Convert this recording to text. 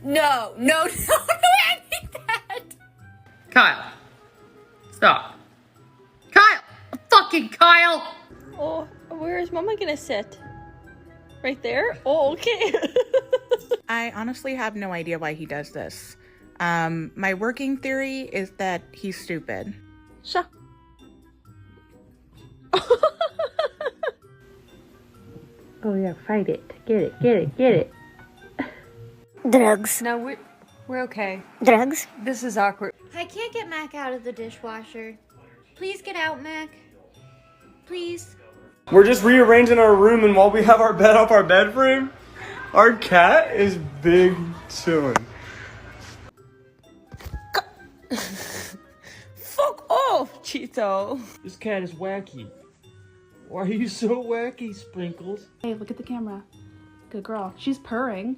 No, no, no, I need that. Kyle. Stop. Kyle! Fucking Kyle! Oh, where is Mama gonna sit? Right there? Oh, okay. I honestly have no idea why he does this. My working theory is that he's stupid. Sure. Oh yeah, fight it. Get it, get it, get it. Drugs. No, we're okay. Drugs. This is awkward. I can't get Mac out of the dishwasher. Please get out, Mac. Please. We're just rearranging our room, and while we have our bed off our bed frame, our cat is big chilling. Fuck off, Cheeto. This cat is wacky. Why are you so wacky, Sprinkles? Hey, look at the camera. Good girl. She's purring.